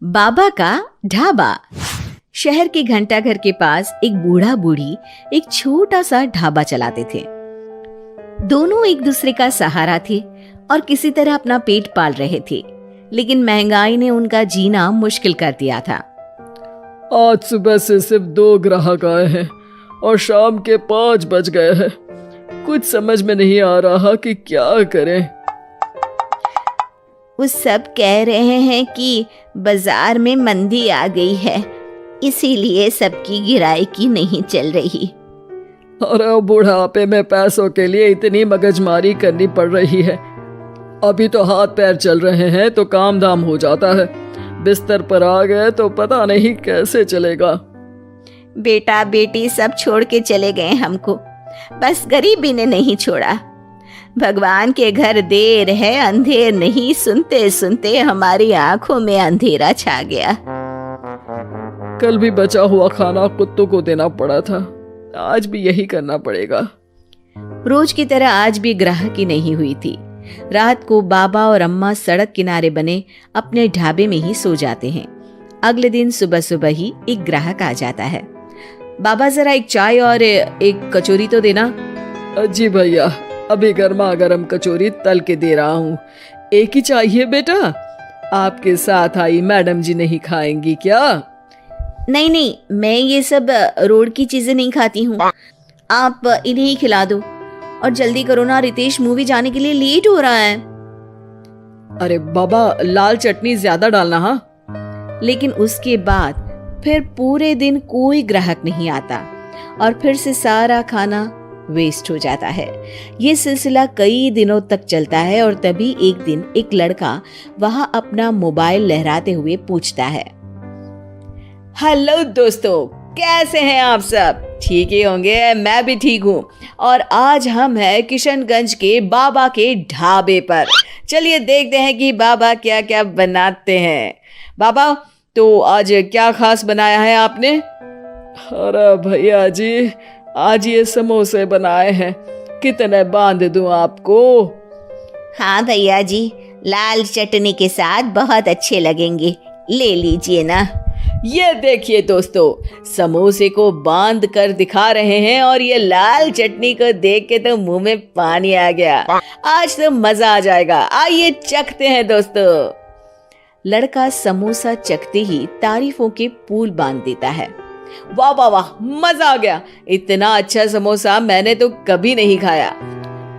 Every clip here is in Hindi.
बाबा का ढाबा। शहर के घंटाघर के पास एक बूढ़ा बूढ़ी एक छोटा सा ढाबा चलाते थे। दोनों एक दूसरे का सहारा थे और किसी तरह अपना पेट पाल रहे थे, लेकिन महंगाई ने उनका जीना मुश्किल कर दिया था। आज सुबह से सिर्फ 2 ग्राहक आए हैं और शाम के 5 बज गए हैं। कुछ समझ में नहीं आ रहा कि क्या करें। वो सब कह रहे हैं कि बाजार में मंदी आ गई है, इसीलिए सबकी गिराई नहीं चल रही। अरे बुढ़ापे में पैसों के लिए इतनी मगजमारी करनी पड़ रही है। अभी तो हाथ पैर चल रहे हैं तो काम धाम हो जाता है, बिस्तर पर आ गए तो पता नहीं कैसे चलेगा। बेटा बेटी सब छोड़ के चले गए हमको, बस गरीबी ने नहीं छोड़ा। भगवान के घर देर है अंधेर नहीं, सुनते सुनते हमारी आंखों में अंधेरा छा गया। कल भी बचा हुआ खाना कुत्तों को देना पड़ा था, आज भी यही करना पड़ेगा। रोज की तरह आज भी ग्राहकी नहीं हुई थी। रात को बाबा और अम्मा सड़क किनारे बने अपने ढाबे में ही सो जाते हैं। अगले दिन सुबह सुबह ही एक ग्राहक आ जाता है। बाबा जरा एक चाय और एक कचौरी तो देना। जी भैया, अभी गर्मा गर्म कचौरी तल के दे रहा हूँ। एक ही चाहिए बेटा? आपके साथ आई मैडम जी नहीं खाएंगी क्या? नहीं नहीं, मैं ये सब रोड की चीजें नहीं खाती हूँ, आप इन्हें ही खिला दो। और जल्दी करो ना, रितेश मूवी जाने के लिए लेट हो रहा है। अरे बाबा, लाल चटनी ज्यादा डालना। हाँ। लेकिन उसके बाद फिर पूरे दिन कोई ग्राहक नहीं आता और फिर से सारा खाना वेस्ट हो जाता है। ये सिलसिला कई दिनों तक चलता है और तभी एक दिन एक लड़का वहां अपना मोबाइल लहराते हुए पूछता है, हेलो दोस्तों, कैसे हैं आप सब? ठीक ही होंगे, मैं भी ठीक हूँ। और आज हम हैं किशनगंज के बाबा के ढाबे पर। चलिए देखते हैं कि बाबा क्या क्या बनाते हैं। बाबा, तो आज क्या खास बनाया है आपने? अरे भैया जी, आज ये समोसे बनाए हैं, कितने बांध दूं आपको? हाँ भैया जी, लाल चटनी के साथ बहुत अच्छे लगेंगे, ले लीजिए ना। ये देखिए दोस्तों, समोसे को बांध कर दिखा रहे हैं और ये लाल चटनी को देख के तो मुंह में पानी आ गया। आज तो मजा आ जाएगा, आइए चखते हैं दोस्तों। लड़का समोसा चखते ही तारीफों के पुल बांध देता है। वाह वाह वाह, मजा आ गया, इतना अच्छा समोसा मैंने तो कभी नहीं खाया।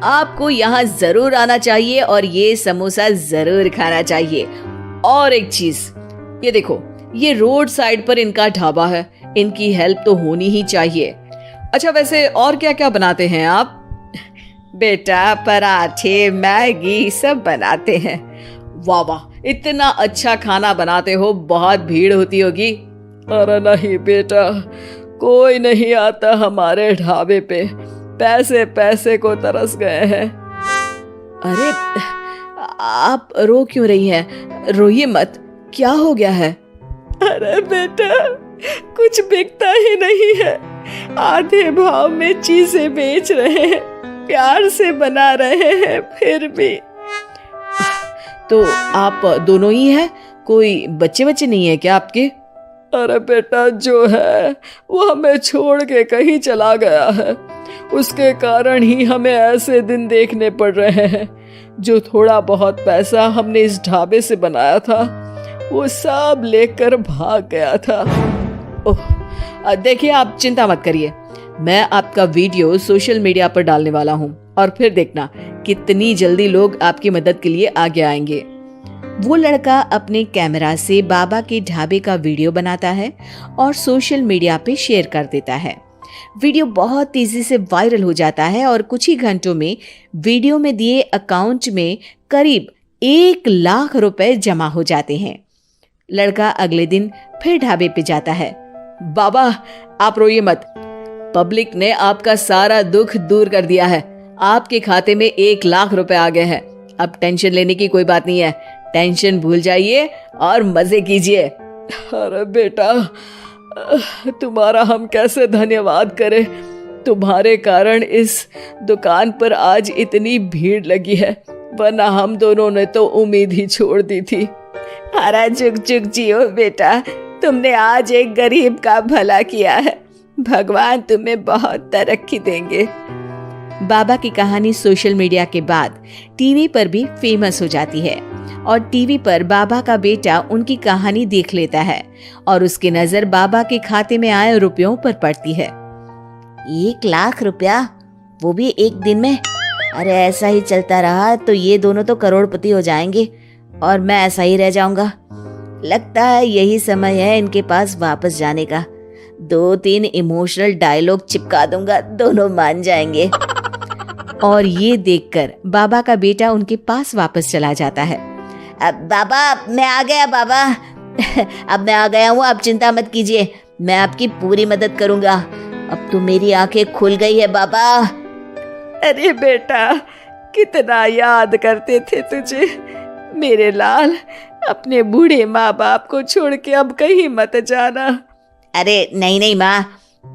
आपको यहाँ जरूर आना चाहिए और ये समोसा जरूर खाना चाहिए। और एक चीज, ये देखो, ये रोड साइड पर इनका ढाबा है, इनकी हेल्प तो होनी ही चाहिए। अच्छा, वैसे और क्या क्या बनाते हैं आप? बेटा, पराठे मैगी सब बनाते हैं। वाह वाह, इतना अच्छा खाना बनाते हो, बहुत भीड़ होती होगी। अरे नहीं बेटा, कोई नहीं आता हमारे ढाबे पे, पैसे पैसे को तरस गए हैं। अरे आप रो क्यों रही हैं? रोइए मत, क्या हो गया है? अरे बेटा, कुछ बिकता ही नहीं है, आधे भाव में चीजें बेच रहे हैं, प्यार से बना रहे हैं, फिर भी। तो आप दोनों ही हैं? कोई बच्चे नहीं है क्या आपके? अरे बेटा, जो है वो हमें छोड़ के कहीं चला गया है, उसके कारण ही हमें ऐसे दिन देखने पड़ रहे हैं। जो थोड़ा बहुत पैसा हमने इस ढाबे से बनाया था, वो सब लेकर भाग गया था। ओह, देखिए आप चिंता मत करिए, मैं आपका वीडियो सोशल मीडिया पर डालने वाला हूँ और फिर देखना कितनी जल्दी लोग आपकी मदद के लिए आगे आएंगे। वो लड़का अपने कैमरा से बाबा के ढाबे का वीडियो बनाता है और सोशल मीडिया पे शेयर कर देता है। वीडियो बहुत तेजी से वायरल हो जाता है और कुछ ही घंटों में वीडियो में दिए अकाउंट में करीब 1 लाख रुपए जमा हो जाते हैं। लड़का अगले दिन फिर ढाबे पे जाता है। बाबा, आप रोइए मत, पब्लिक ने आपका सारा दुख दूर कर दिया है, आपके खाते में 1 लाख रुपए आ गए हैं। अब टेंशन लेने की कोई बात नहीं है, टेंशन भूल जाइए और मजे कीजिए। अरे बेटा, तुम्हारा हम कैसे धन्यवाद करें, तुम्हारे कारण इस दुकान पर आज इतनी भीड़ लगी है, वरना हम दोनों ने तो उम्मीद ही छोड़ दी थी। हरा जुग जुग जियो बेटा, तुमने आज एक गरीब का भला किया है। भगवान तुम्हें बहुत तरक्की देंगे। बाबा की कहानी सोशल मीडिया के बाद टीवी पर भी फेमस हो जाती है और टीवी पर बाबा का बेटा उनकी कहानी देख लेता है और उसकी नजर बाबा के खाते में आए रुपयों पर पड़ती है। 1 लाख रुपया, वो भी एक दिन में? अरे ऐसा ही चलता रहा तो ये दोनों तो करोड़पति हो जाएंगे और मैं ऐसा ही रह जाऊंगा। लगता है यही समय है इनके पास वापस जाने का। 2-3 इमोशनल डायलॉग चिपका दूंगा, दोनों मान जाएंगे। और ये देखकर बाबा का बेटा उनके पास वापस चला जाता है। अब बाबा मैं आ गया बाबा, अब मैं आ गया हूँ, आप चिंता मत कीजिए, मैं आपकी पूरी मदद करूंगा। अब तो मेरी आंखें खुल गई है बाबा। अरे बेटा, कितना याद करते थे तुझे मेरे लाल। अपने बूढ़े माँ बाप को छोड़ के अब कहीं मत जाना। अरे नहीं माँ,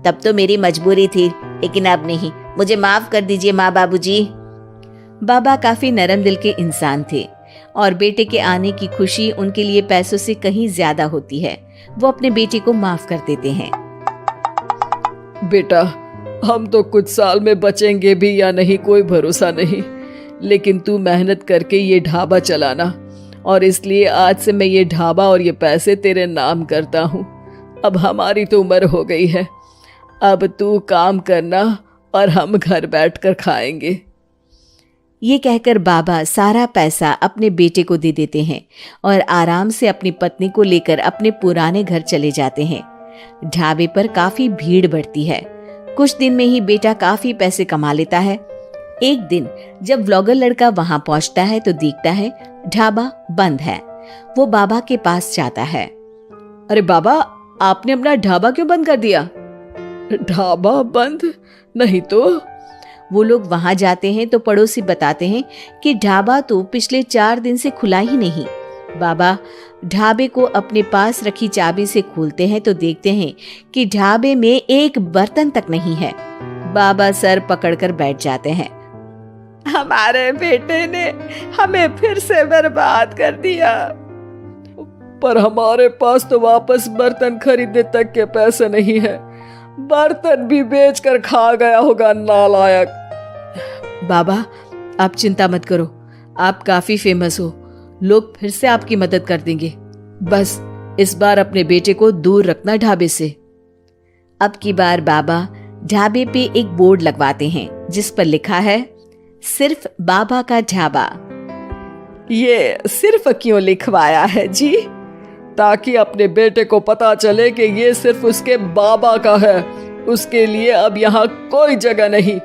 तब तो मेरी मजबूरी थी, लेकिन अब नहीं, मुझे माफ कर दीजिए माँ बाबूजी। बाबा काफी नरम दिल के इंसान थे और बेटे के आने की खुशी उनके लिए पैसों से कहीं ज्यादा होती है। वो अपने बेटे को माफ कर देते हैं। बेटा, हम तो कुछ साल में बचेंगे भी या नहीं कोई भरोसा नहीं, लेकिन तू मेहनत करके ये ढाबा चलाना, और इसलिए आज से मैं ये ढाबा और ये पैसे तेरे नाम करता हूँ। अब हमारी तो उम्र हो गई है, अब तू काम करना और हम घर बैठकर खाएंगे। ये कहकर बाबा सारा पैसा अपने बेटे को दे देते हैं और आराम से अपनी पत्नी को लेकर अपने पुराने घर चले जाते हैं। ढाबे पर काफी भीड़ बढ़ती है। कुछ दिन में ही बेटा काफी पैसे कमा लेता है। एक दिन जब व्लॉगर लड़का वहां पहुंचता है तो देखता है ढाबा बंद है। वो बाबा के पास जाता है। अरे बाबा, आपने अपना ढाबा क्यों बंद कर दिया? ढाबा बंद नहीं तो? वो लोग वहां जाते हैं तो पड़ोसी बताते हैं कि ढाबा तो पिछले 4 दिन से खुला ही नहीं। बाबा ढाबे को अपने पास रखी चाबी से खोलते हैं तो देखते हैं कि ढाबे में एक बर्तन तक नहीं है। बाबा सर पकड़कर बैठ जाते हैं। हमारे बेटे ने हमें फिर से बर्बाद कर दिया। पर हमारे पास तो वापस बर्तन खरीदने तक के पैसे नहीं है। बर्तन भी बेचकर खा गया होगा नालायक। बाबा आप चिंता मत करो, आप काफी फेमस हो, लोग फिर से आपकी मदद कर देंगे। बस इस बार अपने बेटे को दूर रखना ढाबे से। अब की बार बाबा ढाबे पे एक बोर्ड लगवाते हैं जिस पर लिखा है सिर्फ बाबा का ढाबा। ये सिर्फ क्यों लिखवाया है जी? ताकि अपने बेटे को पता चले कि ये सिर्फ उसके बाबा का है, उसके लिए अब यहाँ कोई जगह नहीं।